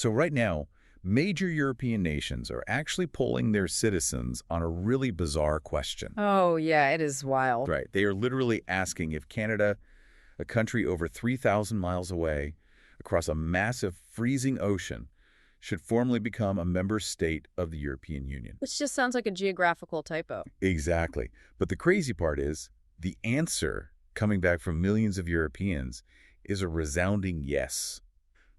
So right now, major European nations are actually polling their citizens on a really bizarre question. Oh, yeah, it is wild. Right. They are literally asking if Canada, a country over 3,000 miles away, across a massive freezing ocean, should formally become a member state of the European Union. Which just sounds like a geographical typo. Exactly. But the crazy part is, the answer coming back from millions of Europeans is a resounding yes.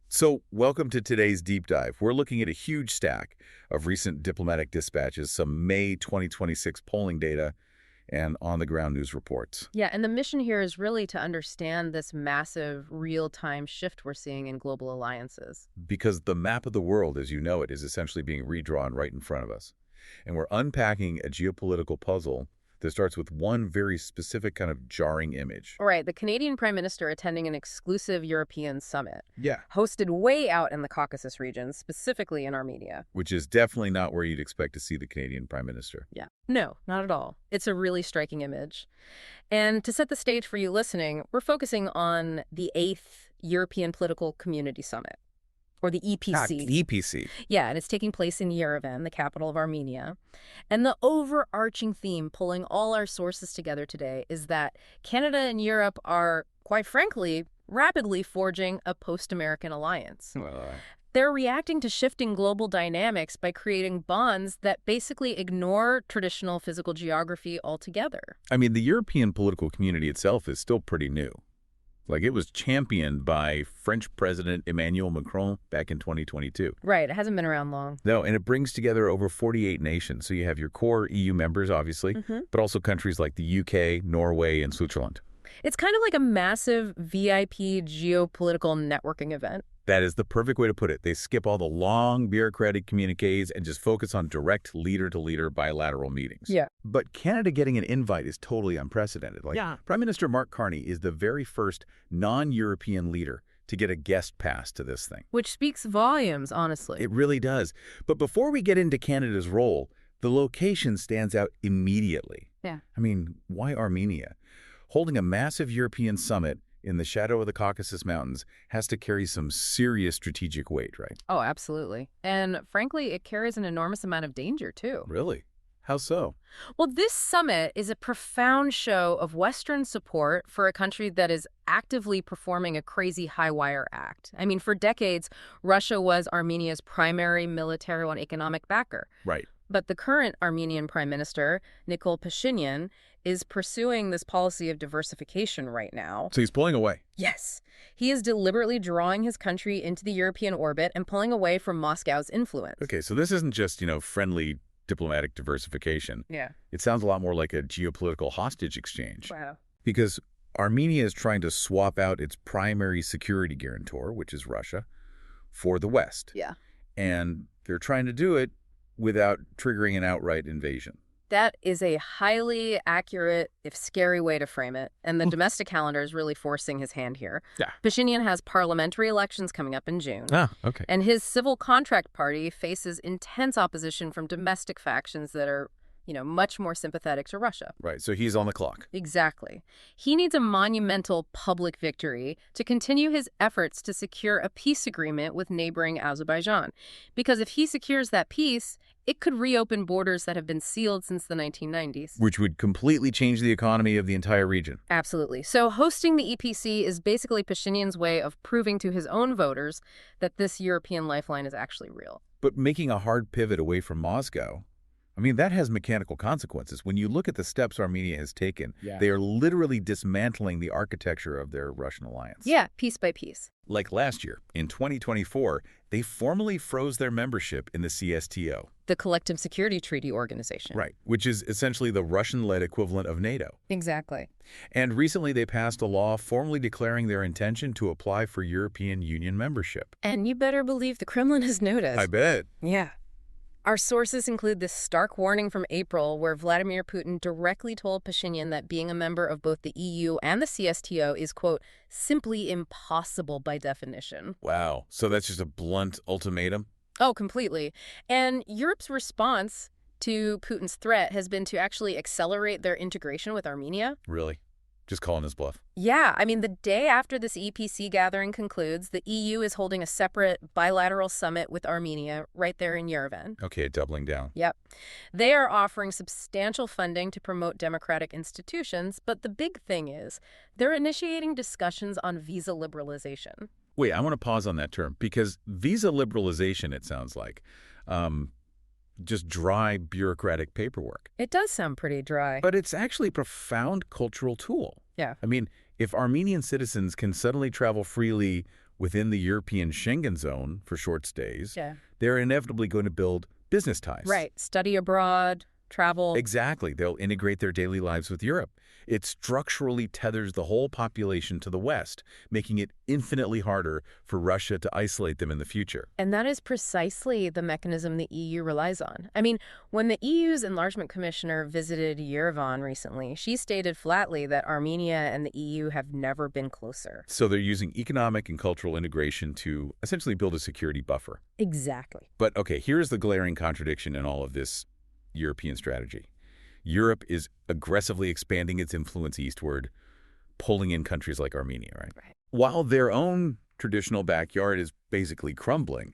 So, welcome to today's deep dive. We're looking at a huge stack of recent diplomatic dispatches, some May 2026 polling data, and on-the-ground news reports. Yeah, and the mission here is really to understand this massive real-time shift we're seeing in global alliances. Because the map of the world, as you know it, is essentially being redrawn right in front of us. And we're unpacking a geopolitical puzzle that starts with one very specific kind of jarring image. All right, the Canadian Prime Minister attending an exclusive European summit. Yeah. Hosted way out in the Caucasus region, specifically in Armenia. Which is definitely not where you'd expect to see the Canadian Prime Minister. Yeah. No, not at all. It's a really striking image. And to set the stage for you listening, we're focusing on the 8th European Political Community Summit, or the EPC. The EPC. Yeah, and it's taking place in Yerevan, the capital of Armenia. And the overarching theme pulling all our sources together today is that Canada and Europe are, quite frankly, rapidly forging a post-American alliance. They're reacting to shifting global dynamics by creating bonds that basically ignore traditional physical geography altogether. I mean, the European political community itself is still pretty new. Like, it was championed by French President Emmanuel Macron back in 2022. Right, it hasn't been around long. No, and it brings together over 48 nations. So you have your core EU members, obviously, but also countries like the UK, Norway, and Switzerland. It's kind of like a massive VIP geopolitical networking event. That is the perfect way to put it. They skip all the long bureaucratic communiques and just focus on direct leader-to-leader bilateral meetings. Yeah. But Canada getting an invite is totally unprecedented. Prime Minister Mark Carney is the very first non-European leader to get a guest pass to this thing. Which speaks volumes, honestly. It really does. But before we get into Canada's role, the location stands out immediately. Yeah. I mean, why Armenia? Holding a massive European summit in the shadow of the Caucasus Mountains has to carry some serious strategic weight, right? Oh, absolutely. And frankly, it carries an enormous amount of danger, too. Really? How so? Well, this summit is a profound show of Western support for a country that is actively performing a crazy high-wire act. I mean, for decades, Russia was Armenia's primary military and economic backer. Right. But the current Armenian Prime Minister, Nikol Pashinyan, is pursuing this policy of diversification right now. So he's pulling away. Yes. He is deliberately drawing his country into the European orbit and pulling away from Moscow's influence. Okay, so this isn't just, friendly diplomatic diversification. Yeah. It sounds a lot more like a geopolitical hostage exchange. Wow. Because Armenia is trying to swap out its primary security guarantor, which is Russia, for the West. Yeah. And they're trying to do it without triggering an outright invasion. That is a highly accurate, if scary, way to frame it. And the domestic calendar is really forcing his hand here. Yeah. Pashinyan has parliamentary elections coming up in June. Ah, okay. And his civil contract party faces intense opposition from domestic factions that are, much more sympathetic to Russia. Right, so he's on the clock. Exactly. He needs a monumental public victory to continue his efforts to secure a peace agreement with neighboring Azerbaijan. Because if he secures that peace, it could reopen borders that have been sealed since the 1990s. Which would completely change the economy of the entire region. Absolutely. So hosting the EPC is basically Pashinyan's way of proving to his own voters that this European lifeline is actually real. But making a hard pivot away from Moscow, that has mechanical consequences. When you look at the steps Armenia has taken, they are literally dismantling the architecture of their Russian alliance. Yeah, piece by piece. Like last year, in 2024, they formally froze their membership in the CSTO. The Collective Security Treaty Organization. Right, which is essentially the Russian-led equivalent of NATO. Exactly. And recently they passed a law formally declaring their intention to apply for European Union membership. And you better believe the Kremlin has noticed. I bet. Yeah. Our sources include this stark warning from April where Vladimir Putin directly told Pashinyan that being a member of both the EU and the CSTO is, quote, simply impossible by definition. Wow. So that's just a blunt ultimatum? Oh, completely. And Europe's response to Putin's threat has been to actually accelerate their integration with Armenia. Really? just calling his bluff. Yeah, I mean, the day after this EPC gathering concludes, the EU is holding a separate bilateral summit with Armenia right there in Yerevan. Okay, doubling down. Yep. They are offering substantial funding to promote democratic institutions, but the big thing is they're initiating discussions on visa liberalization. Wait, I want to pause on that term because visa liberalization, it sounds like, just dry bureaucratic paperwork. It does sound pretty dry. But it's actually a profound cultural tool. Yeah. I mean, if Armenian citizens can suddenly travel freely within the European Schengen zone for short stays, they're inevitably going to build business ties. Right. Study abroad, travel. Exactly. They'll integrate their daily lives with Europe. It structurally tethers the whole population to the West, making it infinitely harder for Russia to isolate them in the future. And that is precisely the mechanism the EU relies on. I mean, when the EU's Enlargement Commissioner visited Yerevan recently, she stated flatly that Armenia and the EU have never been closer. So they're using economic and cultural integration to essentially build a security buffer. Exactly. But okay, here's the glaring contradiction in all of this European strategy. Europe is aggressively expanding its influence eastward, pulling in countries like Armenia, right? While their own traditional backyard is basically crumbling.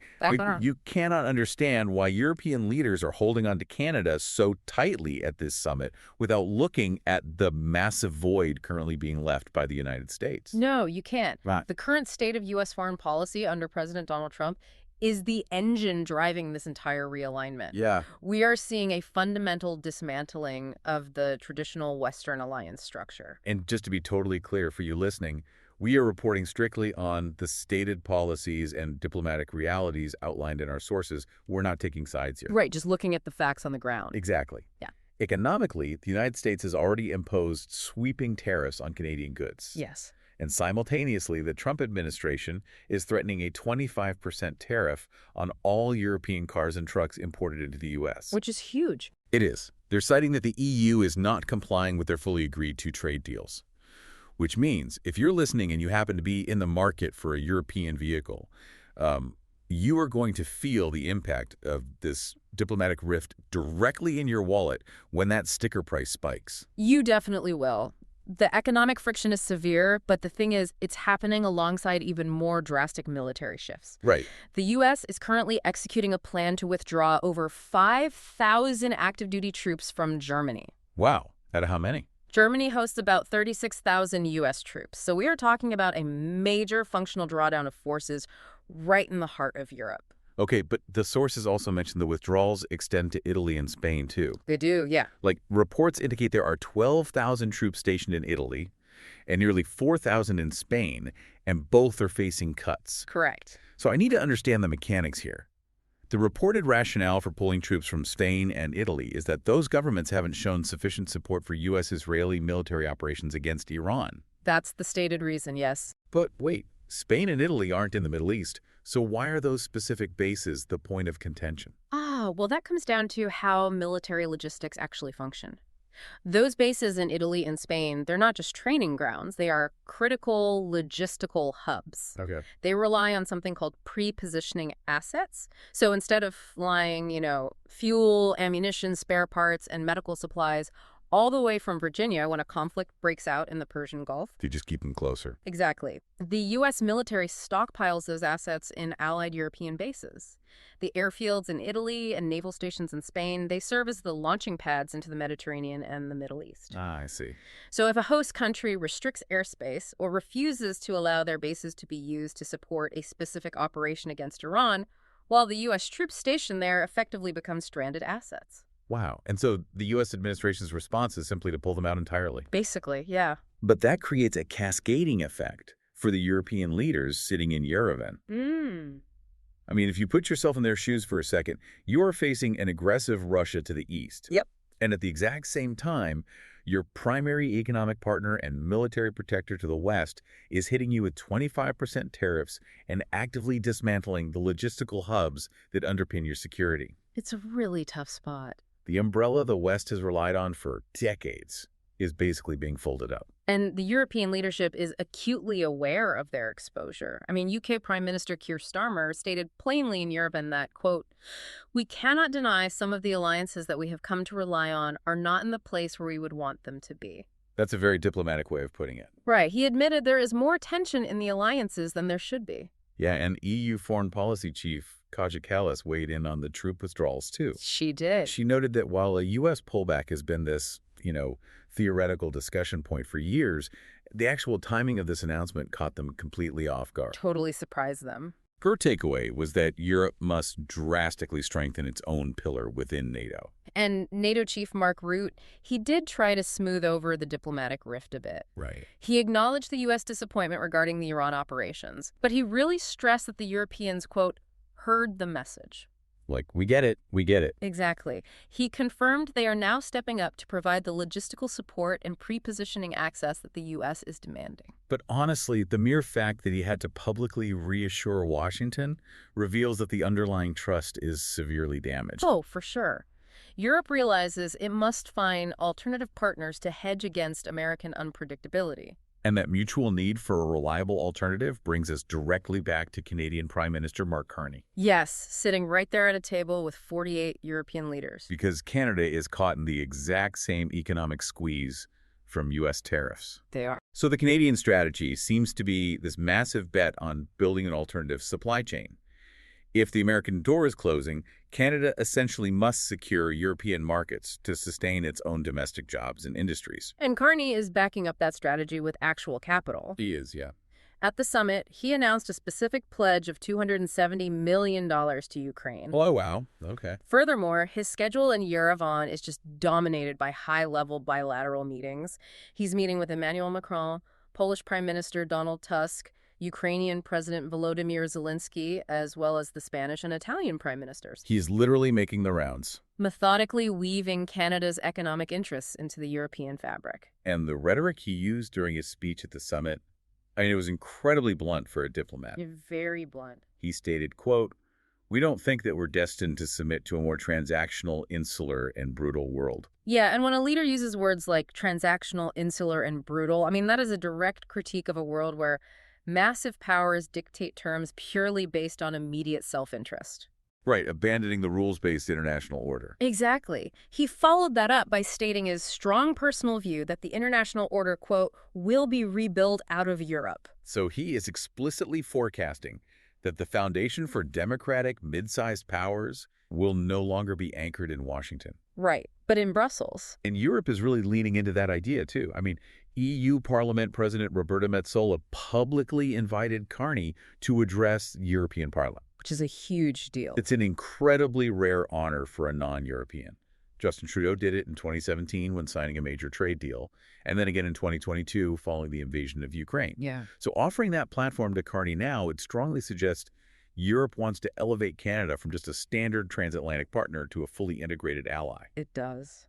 You cannot understand why European leaders are holding on to Canada so tightly at this summit without looking at the massive void currently being left by the United States. No, you can't. Right. The current state of U.S. foreign policy under President Donald Trump is the engine driving this entire realignment. Yeah. We are seeing a fundamental dismantling of the traditional Western alliance structure. And just to be totally clear for you listening, we are reporting strictly on the stated policies and diplomatic realities outlined in our sources. We're not taking sides here. Right, just looking at the facts on the ground. Exactly. Yeah. Economically, the United States has already imposed sweeping tariffs on Canadian goods. Yes. And simultaneously, the Trump administration is threatening a 25% tariff on all European cars and trucks imported into the U.S. Which is huge. It is. They're citing that the EU is not complying with their fully agreed-to trade deals. Which means, if you're listening and you happen to be in the market for a European vehicle, you are going to feel the impact of this diplomatic rift directly in your wallet when that sticker price spikes. You definitely will. The economic friction is severe, but the thing is, it's happening alongside even more drastic military shifts. Right. The U.S. is currently executing a plan to withdraw over 5,000 active duty troops from Germany. Wow. Out of how many? Germany hosts about 36,000 U.S. troops, so we are talking about a major functional drawdown of forces right in the heart of Europe. Okay, but the sources also mentioned the withdrawals extend to Italy and Spain, too. They do, yeah. Like, reports indicate there are 12,000 troops stationed in Italy and nearly 4,000 in Spain, and both are facing cuts. Correct. So I need to understand the mechanics here. The reported rationale for pulling troops from Spain and Italy is that those governments haven't shown sufficient support for U.S.-Israeli military operations against Iran. That's the stated reason, yes. But wait, Spain and Italy aren't in the Middle East, so why are those specific bases the point of contention? Well, that comes down to how military logistics actually function. Those bases in Italy and Spain, they're not just training grounds. They are critical logistical hubs. Okay. They rely on something called pre-positioning assets. So instead of flying, fuel, ammunition, spare parts, and medical supplies all the way from Virginia when a conflict breaks out in the Persian Gulf. You just keep them closer. Exactly. The U.S. military stockpiles those assets in allied European bases. The airfields in Italy and naval stations in Spain, they serve as the launching pads into the Mediterranean and the Middle East. Ah, I see. So if a host country restricts airspace or refuses to allow their bases to be used to support a specific operation against Iran, while the U.S. troops stationed there effectively become stranded assets. Wow. And so the U.S. administration's response is simply to pull them out entirely. Basically, yeah. But that creates a cascading effect for the European leaders sitting in Yerevan. I mean, if you put yourself in their shoes for a second, you are facing an aggressive Russia to the east. Yep. And at the exact same time, your primary economic partner and military protector to the west is hitting you with 25% tariffs and actively dismantling the logistical hubs that underpin your security. It's a really tough spot. The umbrella the West has relied on for decades is basically being folded up. And the European leadership is acutely aware of their exposure. I mean, UK Prime Minister Keir Starmer stated plainly in Yerevan that, quote, "We cannot deny some of the alliances that we have come to rely on are not in the place where we would want them to be." That's a very diplomatic way of putting it. Right. He admitted there is more tension in the alliances than there should be. Yeah, and EU Foreign Policy Chief Kaja Kallas weighed in on the troop withdrawals, too. She did. She noted that while a U.S. pullback has been this, theoretical discussion point for years, the actual timing of this announcement caught them completely off guard. Totally surprised them. Her takeaway was that Europe must drastically strengthen its own pillar within NATO. And NATO chief Mark Rutte, he did try to smooth over the diplomatic rift a bit. Right. He acknowledged the U.S. disappointment regarding the Iran operations, but he really stressed that the Europeans, quote, heard the message. Like, we get it, we get it. Exactly. He confirmed they are now stepping up to provide the logistical support and pre-positioning access that the U.S. is demanding. But honestly, the mere fact that he had to publicly reassure Washington reveals that the underlying trust is severely damaged. Oh, for sure. Europe realizes it must find alternative partners to hedge against American unpredictability. And that mutual need for a reliable alternative brings us directly back to Canadian Prime Minister Mark Carney. Yes, sitting right there at a table with 48 European leaders. Because Canada is caught in the exact same economic squeeze from U.S. tariffs. They are. So the Canadian strategy seems to be this massive bet on building an alternative supply chain. If the American door is closing, Canada essentially must secure European markets to sustain its own domestic jobs and industries. And Carney is backing up that strategy with actual capital. He is, yeah. At the summit, he announced a specific pledge of $270 million to Ukraine. Oh, wow. Okay. Furthermore, his schedule in Yerevan is just dominated by high-level bilateral meetings. He's meeting with Emmanuel Macron, Polish Prime Minister Donald Tusk, Ukrainian President Volodymyr Zelensky, as well as the Spanish and Italian prime ministers. He is literally making the rounds. Methodically weaving Canada's economic interests into the European fabric. And the rhetoric he used during his speech at the summit, it was incredibly blunt for a diplomat. You're very blunt. He stated, quote, "We don't think that we're destined to submit to a more transactional, insular, and brutal world." Yeah, and when a leader uses words like transactional, insular, and brutal, that is a direct critique of a world where massive powers dictate terms purely based on immediate self-interest. Right, abandoning the rules-based international order. Exactly. He followed that up by stating his strong personal view that the international order, quote, will be rebuilt out of Europe. So he is explicitly forecasting that the foundation for democratic, mid-sized powers will no longer be anchored in Washington. Right, but in Brussels. And Europe is really leaning into that idea, too. EU Parliament President Roberta Metsola publicly invited Carney to address European Parliament. Which is a huge deal. It's an incredibly rare honor for a non-European. Justin Trudeau did it in 2017 when signing a major trade deal, and then again in 2022 following the invasion of Ukraine. Yeah. So offering that platform to Carney now would strongly suggest Europe wants to elevate Canada from just a standard transatlantic partner to a fully integrated ally. It does.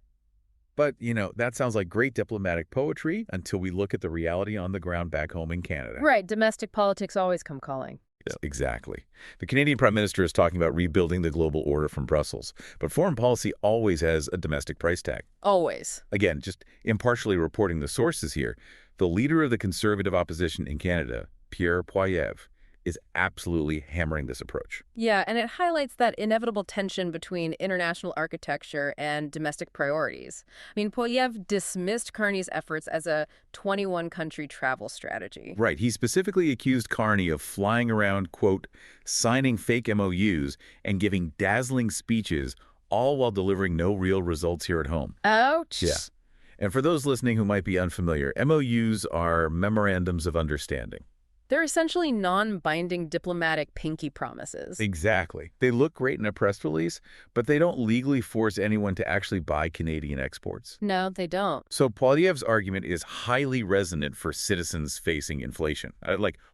But, that sounds like great diplomatic poetry until we look at the reality on the ground back home in Canada. Right. Domestic politics always come calling. Yes, exactly. The Canadian Prime Minister is talking about rebuilding the global order from Brussels, but foreign policy always has a domestic price tag. Always. Again, just impartially reporting the sources here, the leader of the Conservative opposition in Canada, Pierre Poilievre, is absolutely hammering this approach. Yeah, and it highlights that inevitable tension between international architecture and domestic priorities. Poilievre dismissed Carney's efforts as a 21-country travel strategy. Right. He specifically accused Carney of flying around, quote, signing fake MOUs and giving dazzling speeches, all while delivering no real results here at home. Ouch. Yeah. And for those listening who might be unfamiliar, MOUs are memorandums of understanding. They're essentially non-binding diplomatic pinky promises. Exactly. They look great in a press release, but they don't legally force anyone to actually buy Canadian exports. No, they don't. So Poilievre's argument is highly resonant for citizens facing inflation.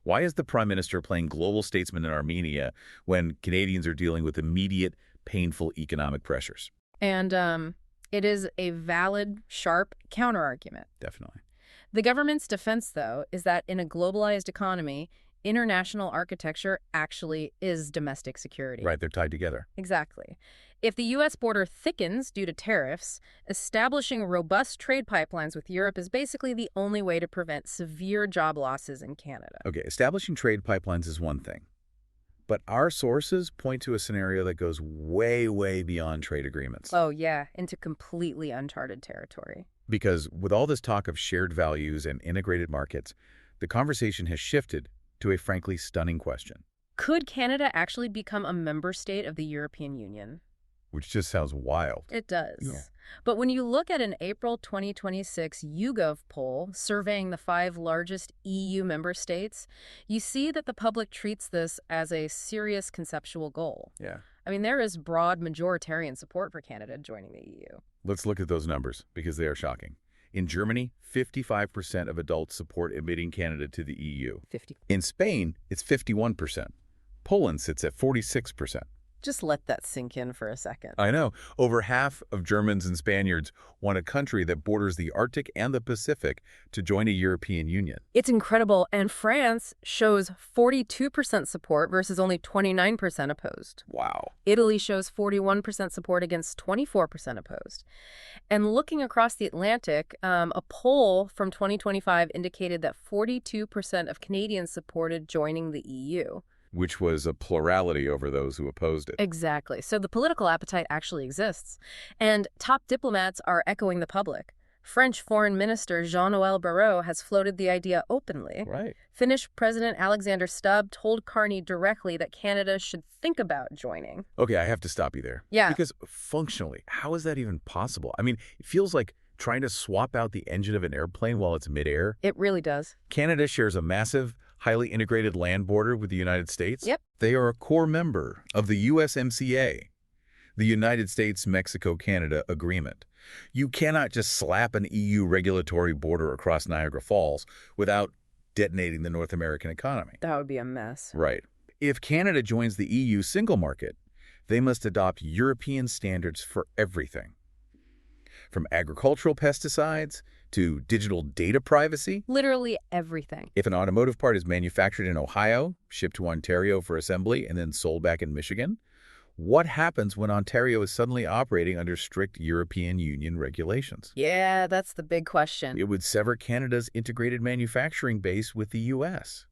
Why is the Prime Minister playing global statesman in Armenia when Canadians are dealing with immediate, painful economic pressures? And it is a valid, sharp counterargument. Definitely. The government's defense, though, is that in a globalized economy, international architecture actually is domestic security. Right, they're tied together. Exactly. If the U.S. border thickens due to tariffs, establishing robust trade pipelines with Europe is basically the only way to prevent severe job losses in Canada. Okay, establishing trade pipelines is one thing. But our sources point to a scenario that goes way, way beyond trade agreements. Oh, yeah, into completely uncharted territory. Because with all this talk of shared values and integrated markets, the conversation has shifted to a frankly stunning question, Could Canada actually become a member state of the European Union? which just sounds wild. It does. Yeah. But when you look at an April 2026 YouGov poll surveying the 5 largest EU member states, you see that the public treats this as a serious conceptual goal. Yeah. I mean, there is broad majoritarian support for Canada joining the EU. Let's look at those numbers because they are shocking. In Germany, 55% of adults support admitting Canada to the EU. 50. In Spain, it's 51%. Poland sits at 46%. Just let that sink in for a second. I know. Over half of Germans and Spaniards want a country that borders the Arctic and the Pacific to join a European Union. It's incredible, and France shows 42% support versus only 29% opposed. Wow. Italy shows 41% support against 24% opposed. And looking across the Atlantic, a poll from 2025 indicated that 42% of Canadians supported joining the EU. Which was a plurality over those who opposed it. Exactly. So the political appetite actually exists. And top diplomats are echoing the public. French Foreign Minister Jean-Noël Barrot has floated the idea openly. Right. Finnish President Alexander Stubb told Carney directly that Canada should think about joining. Okay, I have to stop you there. Yeah. Because functionally, how is that even possible? I mean, it feels like trying to swap out the engine of an airplane while it's midair. It really does. Canada shares a massive, highly integrated land border with the United States. Yep. They are a core member of the USMCA, the United States-Mexico-Canada Agreement. You cannot just slap an EU regulatory border across Niagara Falls without detonating the North American economy. That would be a mess. Right. If Canada joins the EU single market, they must adopt European standards for everything. From agricultural pesticides to digital data privacy. Literally everything. If an automotive part is manufactured in Ohio, shipped to Ontario for assembly, and then sold back in Michigan, what happens when Ontario is suddenly operating under strict European Union regulations? Yeah, that's the big question. It would sever Canada's integrated manufacturing base with the U.S.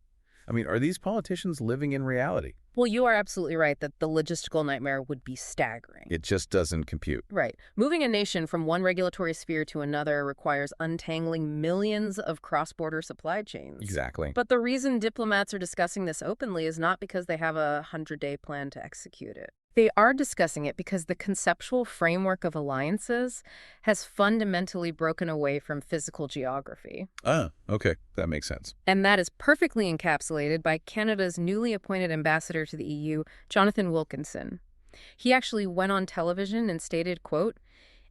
I mean, are these politicians living in reality? Well, you are absolutely right that the logistical nightmare would be staggering. It just doesn't compute. Right. Moving a nation from one regulatory sphere to another requires untangling millions of cross-border supply chains. Exactly. But the reason diplomats are discussing this openly is not because they have a 100-day plan to execute it. They are discussing it because the conceptual framework of alliances has fundamentally broken away from physical geography. Ah, okay. That makes sense. And that is perfectly encapsulated by Canada's newly appointed ambassador to the EU, Jonathan Wilkinson. He actually went on television and stated, quote,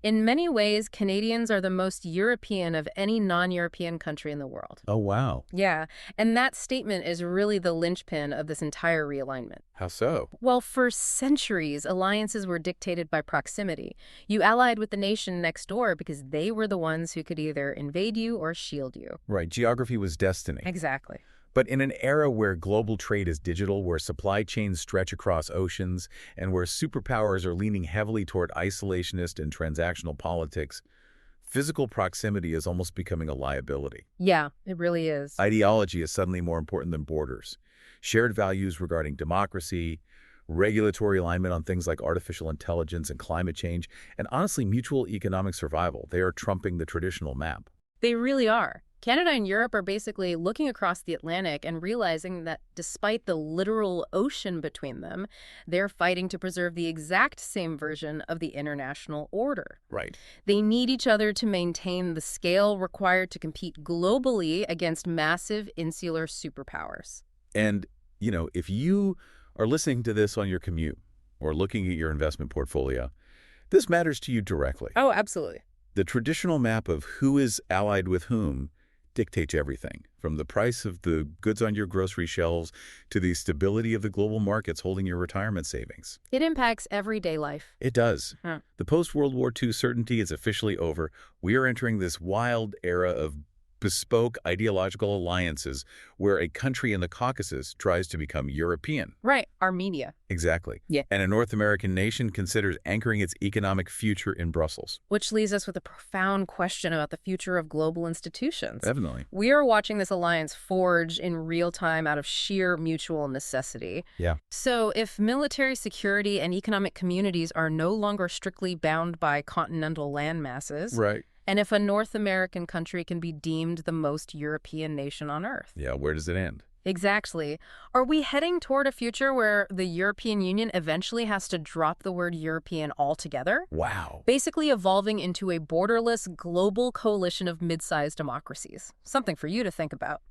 "In many ways, Canadians are the most European of any non-European country in the world." Oh, wow. Yeah, and that statement is really the linchpin of this entire realignment. How so? Well, for centuries, alliances were dictated by proximity. You allied with the nation next door because they were the ones who could either invade you or shield you. Right. Geography was destiny. Exactly. But in an era where global trade is digital, where supply chains stretch across oceans, and where superpowers are leaning heavily toward isolationist and transactional politics, physical proximity is almost becoming a liability. Yeah, it really is. Ideology is suddenly more important than borders. Shared values regarding democracy, regulatory alignment on things like artificial intelligence and climate change, and honestly, mutual economic survival, they are trumping the traditional map. They really are. Canada and Europe are basically looking across the Atlantic and realizing that despite the literal ocean between them, they're fighting to preserve the exact same version of the international order. Right. They need each other to maintain the scale required to compete globally against massive insular superpowers. And, you know, if you are listening to this on your commute or looking at your investment portfolio, this matters to you directly. Oh, absolutely. The traditional map of who is allied with whom dictates everything, from the price of the goods on your grocery shelves to the stability of the global markets holding your retirement savings. It impacts everyday life. It does. Huh. The post-World War II certainty is officially over. We are entering this wild era of bespoke ideological alliances where a country in the Caucasus tries to become European. Right, Armenia. Exactly. Yeah. And a North American nation considers anchoring its economic future in Brussels. Which leaves us with a profound question about the future of global institutions. Definitely. We are watching this alliance forge in real time out of sheer mutual necessity. Yeah. So if military security and economic communities are no longer strictly bound by continental land masses, Right. And if a North American country can be deemed the most European nation on Earth. Yeah, where does it end? Exactly. Are we heading toward a future where the European Union eventually has to drop the word European altogether? Wow. Basically evolving into a borderless global coalition of mid-sized democracies. Something for you to think about.